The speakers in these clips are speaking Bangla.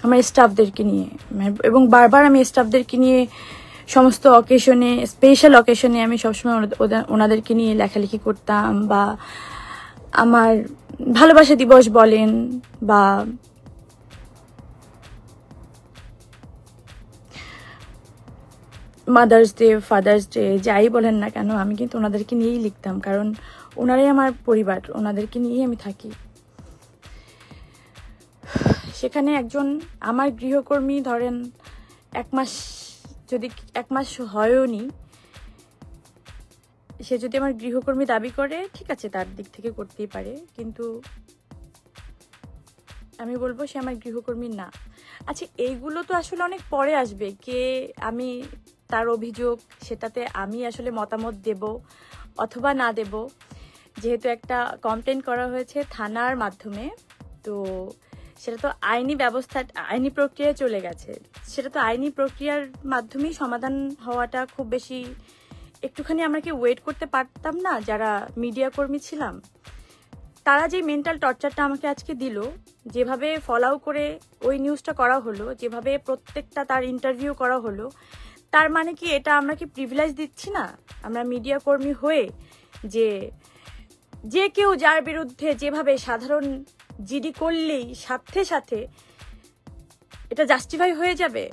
আমার স্টাফদেরকে নিয়ে, এবং বারবার আমি স্টাফদেরকে নিয়ে সমস্ত অকেশনে, স্পেশাল অকেশনে আমি সবসময় ওনাদেরকে নিয়ে লেখালেখি করতাম, বা আমার ভালোবাসা দিবস বলেন বা মাদার্স ডে, ফাদার্স ডে, যাই বলেন না কেন, আমি কিন্তু ওনাদেরকে নিয়েই লিখতাম, কারণ ওনারাই আমার পরিবার, ওনাদেরকে নিয়েই আমি থাকি। সেখানে একজন আমার গৃহকর্মী, ধরেন 1 মাস, যদি 1 মাস হয়ওনি, সে যদি আমার গৃহকর্মী দাবি করে, ঠিক আছে, তার দিক থেকে করতেই পারে, কিন্তু আমি বলবো সে আমার গৃহকর্মী না। আচ্ছা, এইগুলো তো আসলে অনেক পরে আসবে, কে আমি তার অভিযোগ, সেটাতে আমি আসলে মতামত দেব অথবা না দেব। যেহেতু একটা কমপ্লেন করা হয়েছে থানার মাধ্যমে, তো সেটা তো আইনি ব্যবস্থা, আইনি প্রক্রিয়ায় চলে গেছে, সেটা তো আইনি প্রক্রিয়ার মাধ্যমেই সমাধান হওয়াটা খুব বেশি, একটুখানি আমরা কি ওয়েট করতে পারতাম না? যারা মিডিয়া কর্মী ছিলাম, তারা যে মেন্টাল টর্চারটা আমাকে আজকে দিল, যেভাবে ফলাও করে ওই নিউজটা করা হলো, যেভাবে প্রত্যেকটা তার ইন্টারভিউ করা হলো, তার মানে কি এটা আমরা কি প্রিভিলেজ দিচ্ছি না আমরা মিডিয়া কর্মী হয়ে, যে কেউ যার বিরুদ্ধে যেভাবে সাধারণ জিডি করলেই সাথে সাথে এটা জাস্টিফাই হয়ে যাবে?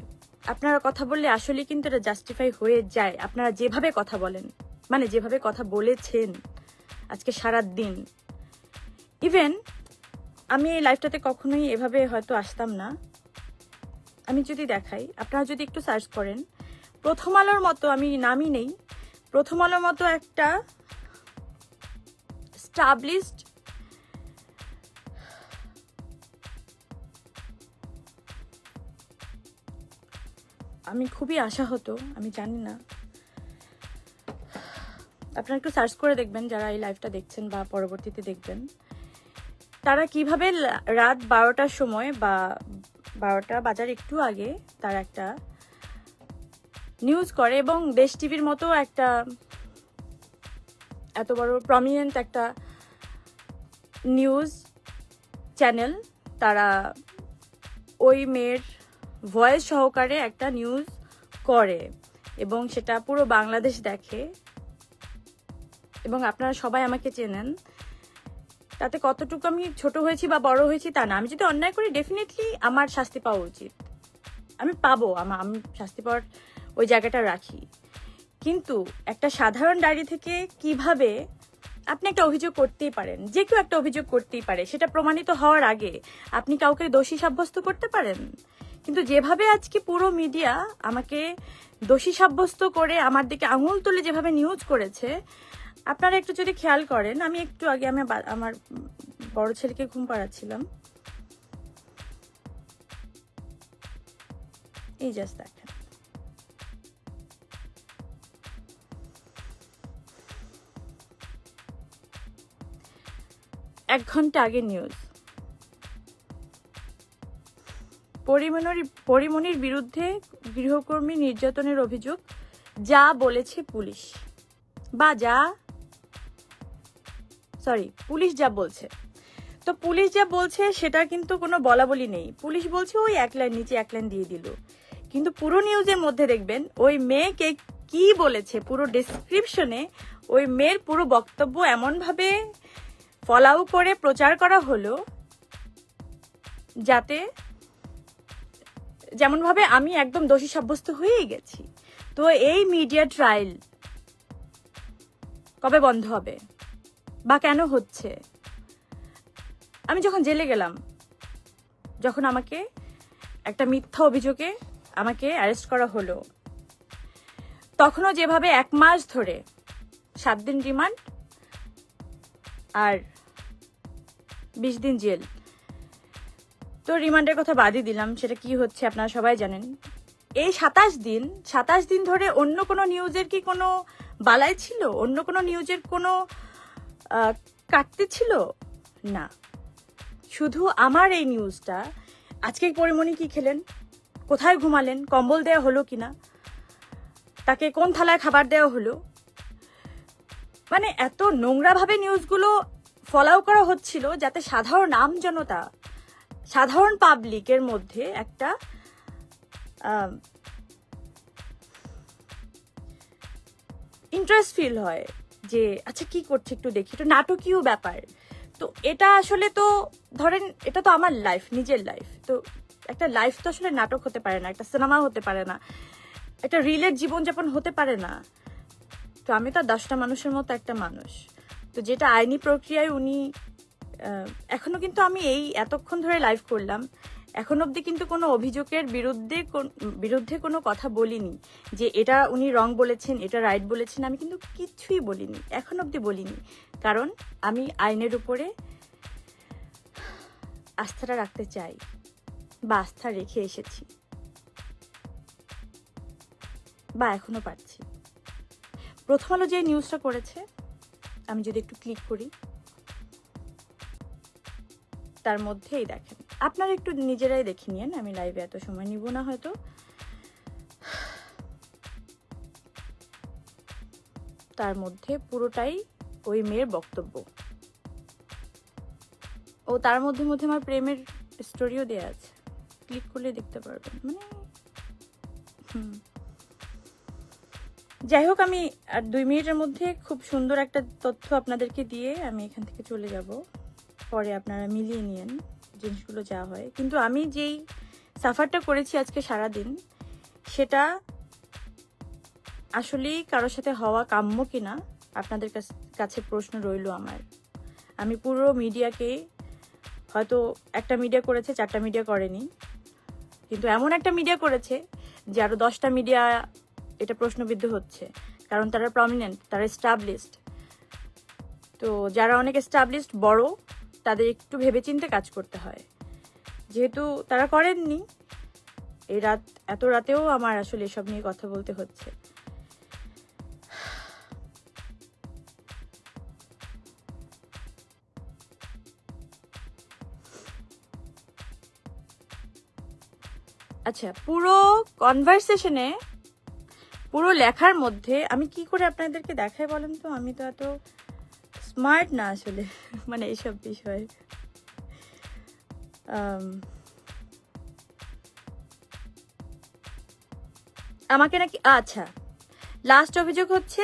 আপনারা কথা বললে আসলে কিন্তু এটা জাস্টিফাই হয়ে যায়, আপনারা যেভাবে কথা বলেন, মানে যেভাবে কথা বলেছেন আজকে সারা দিন। ইভেন আমি এই লাইফটাতে কখনোই এভাবে হয়তো আসতাম না। আমি যদি দেখাই, আপনারা যদি একটু সার্চ করেন, প্রথম আলোর মতো, আমি নামই নেই, প্রথম আলোর মতো একটা স্টাবলিশড আমি খুবই আশা হতো, আমি জানি না, আপনারা একটু সার্চ করে দেখবেন যারা এই লাইভটা দেখছেন বা পরবর্তীতে দেখবেন, তারা কিভাবে রাত 12টার সময় বা 12টা বাজার একটু আগে তারা একটা নিউজ করে, এবং দেশ টিভির মতো একটা এত বড় প্রমিনেন্ট একটা নিউজ চ্যানেল, তারা ওই মেয়ের ভয়েস সহকারে একটা নিউজ করে, এবং সেটা পুরো বাংলাদেশ দেখে, এবং আপনারা সবাই আমাকে চেনেন। তাতে কতটুকু আমি ছোট হয়েছি বা বড় হয়েছি তা না, আমি যদি অন্যায় করি ডেফিনেটলি আমার শাস্তি পাওয়া উচিত, আমি পাবো, আমি শাস্তি পাওয়ার ওই জায়গাটা রাখি। কিন্তু একটা সাধারণ ডায়েরি থেকে কিভাবে আপনি একটা অভিযোগ করতেই পারেন, যে কেউ একটা অভিযোগ করতেই পারে, সেটা প্রমাণিত হওয়ার আগে আপনি কাউকে দোষী সাব্যস্ত করতে পারেন। কিন্তু যেভাবে আজকে পুরো মিডিয়া আমাকে দোষী সাব্যস্ত করে আমার দিকে আঙুল তুলে যেভাবে নিউজ করেছে, আপনারা একটু যদি খেয়াল করেন, আমি একটু আগে আমি আমার বড় ছেলেকে ঘুম পাড়াচ্ছিলাম, এই জাস্ট দেখেন, এক ঘন্টা আগে নিউজ, পরিমণির বিরুদ্ধে গৃহকর্মী নির্যাতনের অভিযোগ, যা বলেছে পুলিশ, বা পুলিশ যা বলছে। তো পুলিশ যা বলছে সেটা কিন্তু কোনো বলা বলি নেই, পুলিশ বলছে ওই 1 লাইন নিচে 1 লাইন দিয়ে দিল, কিন্তু পুরো নিউজের মধ্যে দেখবেন ওই মেয়েকে কি বলেছে, পুরো ডেসক্রিপশনে ওই মেয়ের পুরো বক্তব্য এমনভাবে ফলাও করে প্রচার করা হলো, যাতে যেমনভাবে আমি একদম দোষী সাব্যস্ত হয়েই গেছি। তো এই মিডিয়া ট্রায়াল কবে বন্ধ হবে বা কেন হচ্ছে? আমি যখন জেলে গেলাম, যখন আমাকে একটা মিথ্যা অভিযোগে আমাকে অ্যারেস্ট করা হলো, তখনও যেভাবে 1 মাস ধরে 7 দিন রিমান্ড আর 20 দিন জেল, তো রিমান্ডের কথা বাদই দিলাম, সেটা কি হচ্ছে আপনারা সবাই জানেন। এই 27 দিন ধরে অন্য কোনো নিউজের কি কোনো বালাই ছিল? অন্য কোনো নিউজের কোনো কাটতে ছিল না, শুধু আমার এই নিউজটা। আজকে পরিমণি কি খেলেন, কোথায় ঘুমালেন, কম্বল দেওয়া হলো কিনা, তাকে কোন থালায় খাবার দেওয়া হলো, মানে এত নোংরাভাবে নিউজগুলো ফলাও করা হচ্ছিল, যাতে সাধারণ আমজনতা, সাধারণ পাবলিকের মধ্যে একটা ইন্টারেস্ট ফিল হয় যে আচ্ছা কি করছে একটু দেখি, একটু নাটকীয় ব্যাপার। তো এটা আসলে তো ধরেন এটা তো আমার লাইফ, নিজের লাইফ। তো একটা লাইফ তো আসলে নাটক হতে পারে না, একটা সিনেমা হতে পারে না, একটা রিলের জীবনযাপন হতে পারে না। তো আমি তো 10টা মানুষের মতো একটা মানুষ। তো যেটা আইনি প্রক্রিয়ায় উনি এখনো কিন্তু আমি এই এতক্ষণ ধরে লাইভ করলাম, এখন অবধি কিন্তু কোনো অভিযোগের বিরুদ্ধে কোনো কথা বলিনি যে এটা উনি রং বলেছেন, এটা রাইট বলেছেন। আমি কিন্তু কিছুই বলিনি, এখন অবধি বলিনি, কারণ আমি আইনের উপরে আস্থাটা রাখতে চাই বা আস্থা রেখে এসেছি বা এখনো পাচ্ছি। প্রথম আলো যে নিউজটা করেছে, আমি যদি একটু ক্লিক করি, তার মধ্যেই দেখেন, আপনারা একটু নিজেরাই দেখে নিন, আমি লাইভে এত সময় নিব না হয়তো। তার মধ্যে পুরোটাই ওই মেয়ের বক্তব্য, ও তার মধ্যে মধ্যে আমার প্রেমের স্টোরিও দেয়া আছে, ক্লিক করলে দেখতে পারবেন। মানে যাই হোক, আমি আর 2 মিনিটের মধ্যে খুব সুন্দর একটা তথ্য আপনাদেরকে দিয়ে আমি এখান থেকে চলে যাব, পরে আপনারা মিলিয়ে নিন জিনিসগুলো যা হয়। কিন্তু আমি যেই সাফারটা করেছি আজকে সারাদিন, সেটা আসলেই কারোর সাথে হওয়া কাম্য কিনা আপনাদের কাছে প্রশ্ন রইল আমার। আমি পুরো মিডিয়াকে, হয়তো একটা মিডিয়া করেছে, 4টা মিডিয়া করেনি, কিন্তু এমন একটা মিডিয়া করেছে যে আরো 10টা মিডিয়া এটা প্রশ্নবিদ্ধ হচ্ছে, কারণ তারা প্রমিনেন্ট, তারা এস্টাবলিশড। তো যারা অনেক এস্টাবলিশড বড়, তাদের একটু ভেবেচিন্তে কাজ করতে হয়। যেহেতু তারা করেননি, এত রাতেও আমার আসলে এসব নিয়ে কথা বলতে হচ্ছে। আচ্ছা, পুরো কনভারসেশনে, পুরো লেখার মধ্যে আমি কি করে আপনাদেরকে দেখাই বলেন তো? আমি তো এত স্মার্ট না আসলে, মানে এইসব বিষয়ে। আমাকে নাকি, আচ্ছা, লাস্ট অভিযোগ হচ্ছে,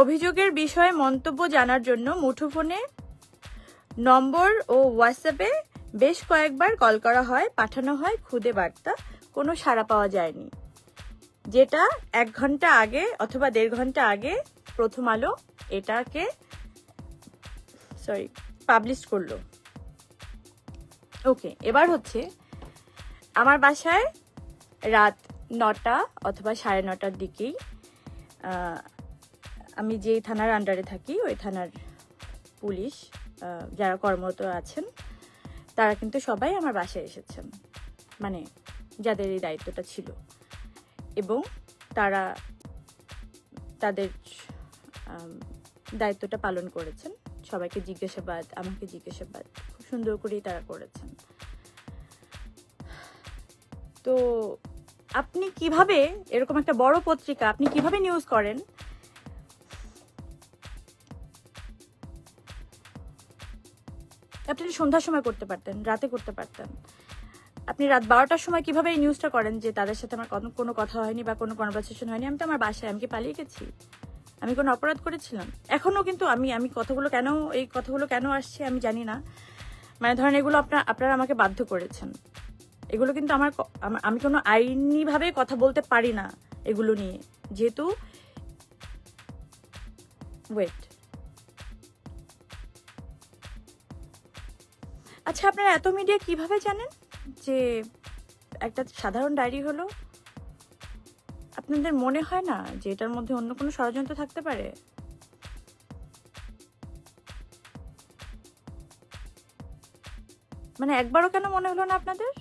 অভিযোগের বিষয়ে মন্তব্য জানার জন্য মুঠোফোনে নম্বর ও হোয়াটসঅ্যাপে বেশ কয়েকবার কল করা হয়, পাঠানো হয় খুদে বার্তা, কোনো সাড়া পাওয়া যায়নি। যেটা 1 ঘন্টা আগে অথবা 1.5 ঘন্টা আগে প্রথম আলো এটাকে পাবলিশ করলো। ওকে, এবার হচ্ছে, আমার বাসায় রাত 9টা অথবা 9:30টার দিকেই, আমি যেই থানার আন্ডারে থাকি ওই থানার পুলিশ যারা কর্মরত আছেন, তারা কিন্তু সবাই আমার বাসায় এসেছেন, মানে যাদের এই দায়িত্বটা ছিল, এবং তারা তাদের দায়িত্বটা পালন করেছেন। সবাইকে জিজ্ঞাসাবাদ, আমাকে জিজ্ঞাসাবাদ খুব সুন্দর করেই তারা করেছেন। তো আপনি কিভাবে, এরকম একটা বড় পত্রিকা আপনি কিভাবে নিউজ করেন? আপনি সন্ধ্যার সময় করতে পারতেন, রাতে করতে পারতেন। আপনি রাত 12টার সময় কিভাবে এই নিউজটা করেন যে তাদের সাথে আমার কোনো কথা হয়নি বা কোনো কনভারসেশন হয়নি? আমি তো আমার বাসায়, আমি কি পালিয়ে গেছি? আমি কোনো অপরাধ করেছিলাম? এখনো কিন্তু আমি এই কথাগুলো কেন আসছে আমি জানি না। মানে ধরেন এগুলো আপনারা আমাকে বাধ্য করেছেন। এগুলো কিন্তু আমি কোনো আইনিভাবে কথা বলতে পারি না এগুলো নিয়ে, যেহেতু আচ্ছা, আপনারা এত মিডিয়া কিভাবে জানেন যে একটা সাধারণ ডায়েরি হলো? আপনাদের মনে হয় না যে এটার মধ্যে অন্য কোনো ষড়যন্ত্র থাকতে পারে? মানে একবারও কেন মনে হলো না আপনাদের?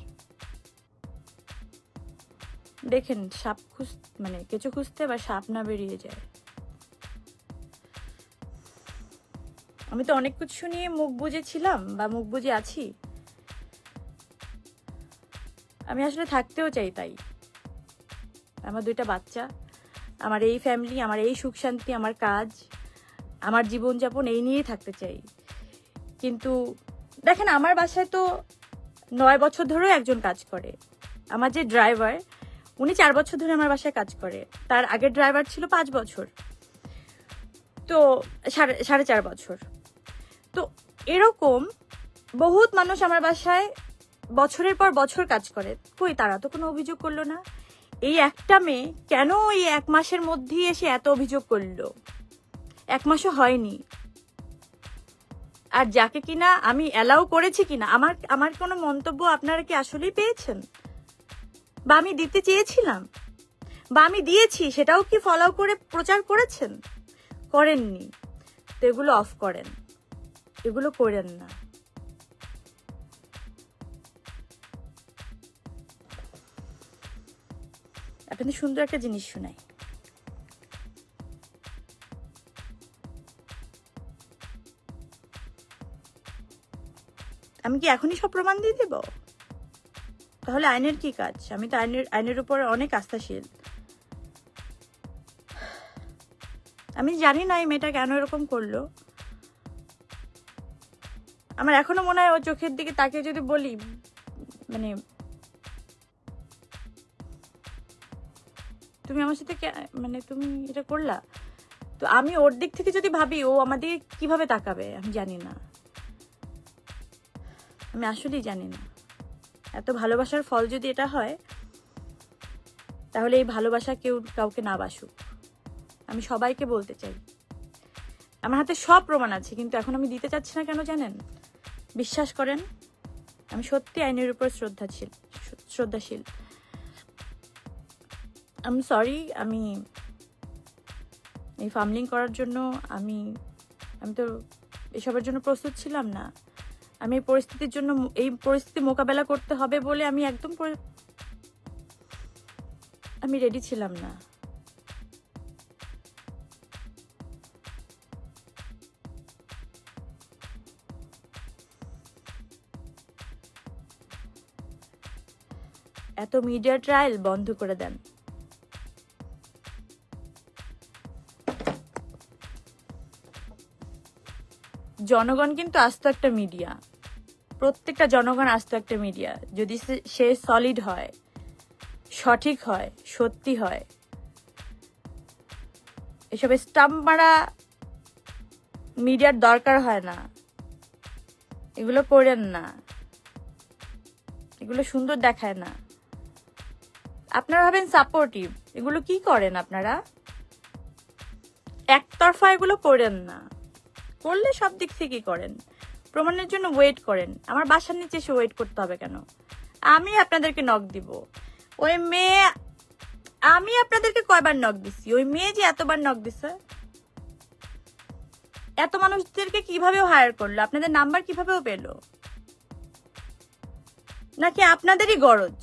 দেখেন, মানে কেঁচো খুঁজতে বা সাপ না বেরিয়ে যায়। আমি তো অনেক কিছু নিয়ে মুখ বুজেছিলাম বা মুখ বুজে আছি। আমি আসলে থাকতেও চাই তাই। আমার 2টা বাচ্চা, আমার এই ফ্যামিলি, আমার এই সুখ শান্তি, আমার কাজ, আমার জীবনযাপন এই নিয়েই থাকতে চাই। কিন্তু দেখেন, আমার বাসায় তো 9 বছর ধরেও একজন কাজ করে। আমার যে ড্রাইভার, উনি 4 বছর ধরে আমার বাসায় কাজ করে। তার আগের ড্রাইভার ছিল 5 বছর, তো 4.5 বছর। তো এরকম বহুত মানুষ আমার বাসায় বছরের পর বছর কাজ করে, কই তারা তো কোনো অভিযোগ করলো না। এই একটা মেয়ে কেন এই 1 মাসের মধ্যেই এসে এত অভিযোগ করলো? 1 মাসও হয়নি। আর যাকে কিনা আমি অ্যালাউ করেছি কিনা, আমার কোনো মন্তব্য আপনারা কি আসলেই পেয়েছেন? বা আমি দিতে চেয়েছিলাম, বা আমি দিয়েছি, সেটাও কি ফলো করে প্রচার করেছেন? করেননি। তো এগুলো অফ করেন, এগুলো করেন না। আপনাদের সুন্দর একটা জিনিস শোনাই। আমি কি এখনই সব প্রমাণ দিয়ে দেব? তাহলে আইনের কি কাজ? আমি তো আইনের উপর অনেক আস্থাশীল। আমি জানি না এই মেয়েটা কেন এরকম করলো। আমার এখনো মনে হয় ওর চোখের দিকে তাকিয়ে যদি বলি, মানে তুমি আমার সাথে মানে তুমি এটা করলা, তো আমি ওর দিক থেকে যদি ভাবি ও আমাদের কিভাবে তাকাবে আমি জানি না। আমি আসলেই জানি না। এত ভালোবাসার ফল যদি এটা হয়, তাহলে এই ভালোবাসা কেউ কাউকে না বাসুক। আমি সবাইকে বলতে চাই, আমার হাতে সব প্রমাণ আছে, কিন্তু এখন আমি দিতে চাচ্ছি না। কেন জানেন? বিশ্বাস করেন, আমি সত্যি আইনের উপর শ্রদ্ধাশীল। আমি সরি, আমি এই ফার্মলিং করার জন্য আমি তো এসবের জন্য প্রস্তুত ছিলাম না। আমি এই পরিস্থিতি মোকাবেলা করতে হবে বলে আমি একদম আমি রেডি ছিলাম না। এত মিডিয়া ট্রায়াল বন্ধ করে দেন। জনগণ কিন্তু আস্ত একটা মিডিয়া, প্রত্যেকটা জনগণ আস্ত একটা মিডিয়া। যদি সে সলিড হয়, সঠিক হয়, সত্যি হয়, এসব স্টাম্প মারা মিডিয়ার দরকার হয় না। এগুলো করেন না, এগুলো সুন্দর দেখায় না। আপনারা ভাবেন সাপোর্টিভ, এগুলো কি করেন আপনারা? একতরফা এগুলো করেন না। করলে সব দিক থেকে করেন, প্রমাণের জন্য ওয়েট করেন। আমার বাসার নিচে এসে ওয়েট করতে হবে কেন? আমি আপনাদেরকে নক দিব। ওই মেয়ে, আমি আপনাদেরকে কয়বার নক দিছি? ওই মেয়ে যে এতবার নক দিছে, এত মানুষদেরকে কিভাবে হায়ার করলো? আপনাদের নাম্বার কিভাবেও পেলো? নাকি আপনাদেরই গরজ?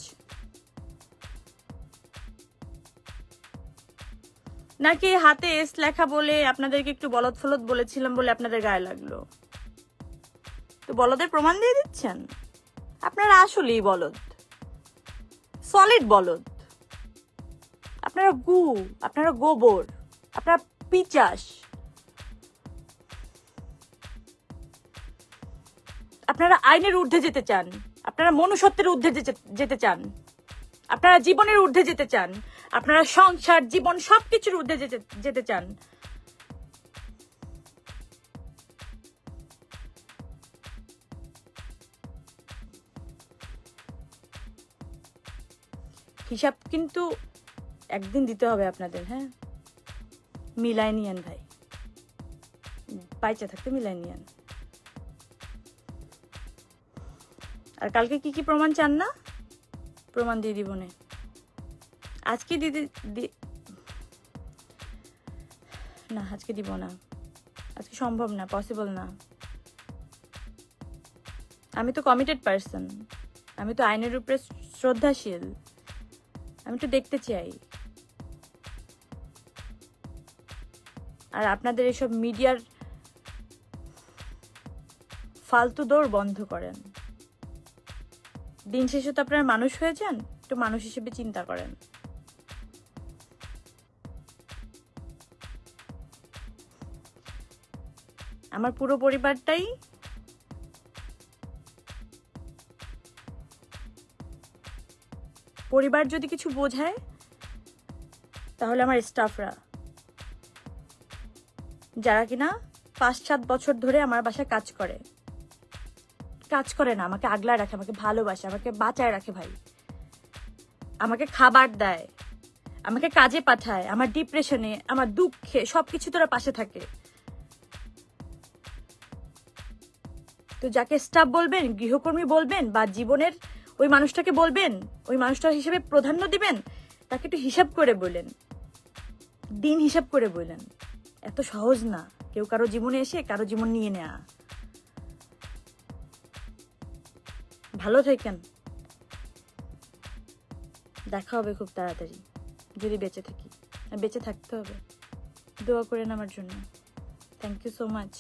নাকি হাতে এস লেখা বলে আপনাদেরকে একটু বলদ ফলদ বলেছিলাম বলে আপনাদের গায়ে লাগলো? তো বলদের প্রমাণ দিয়ে দিচ্ছেন। আপনারা আসলেই বলদ, সলিড বলদ। আপনারা গু, আপনারা গোবর, আপনারা পিচাস। আপনারা আইনের ঊর্ধ্বে যেতে চান, আপনারা মনুষ্যত্বের ঊর্ধ্বে যেতে চান, আপনারা জীবনের ঊর্ধ্বে যেতে চান, আপনারা সংসার, জীবন সবকিছুর ঊর্ধ্বে যেতে চান। হিসাব কিন্তু একদিন দিতে হবে আপনাদের। হ্যাঁ, মিলাই নিয়েন ভাই, পাইচা থাকতে মিলাই নিয়েন। আর কালকে কি কি প্রমাণ চান না? প্রমাণ দিয়ে দিব না আজকে, না আজকে দিব না। আজকে সম্ভব না, পসিবল না। আমি তো কমিটেড পারসন, আমি তো আইনের উপরে শ্রদ্ধাশীল। আমি তো দেখতে চাই। আর আপনাদের এসব মিডিয়ার ফালতু দৌড় বন্ধ করেন। দিন শেষে তো আপনারা মানুষ হয়ে যান, একটু মানুষ হিসেবে চিন্তা করেন। আমার পুরো পরিবারটাই পরিবার যদি কিছু বোঝায় তাহলে আমার স্টাফরা, যারা কিনা 5-7 বছর ধরে আমার বাসায় কাজ করে না, আমাকে আগলায় রাখে, আমাকে ভালোবাসে, আমাকে বাঁচায় রাখে ভাই, আমাকে খাবার দেয়, আমাকে কাজে পাঠায়, আমার ডিপ্রেশনে, আমার দুঃখে সবকিছু তোরা পাশে থাকে। তো যাকে স্টাফ বলবেন, গৃহকর্মী বলবেন, বা জীবনের ওই মানুষটাকে বলবেন, ওই মানুষটার হিসেবে প্রাধান্য দিবেন, তাকে একটু হিসাব করে বললেন, দিন হিসাব করে বললেন। এত সহজ না কেউ কারো জীবনে এসে কারো জীবন নিয়ে নেয়া। ভালো থাকেন, দেখা হবে খুব তাড়াতাড়ি যদি বেঁচে থাকি, বেঁচে থাকতে হবে। দোয়া করেন আমার জন্য। Thank you so much.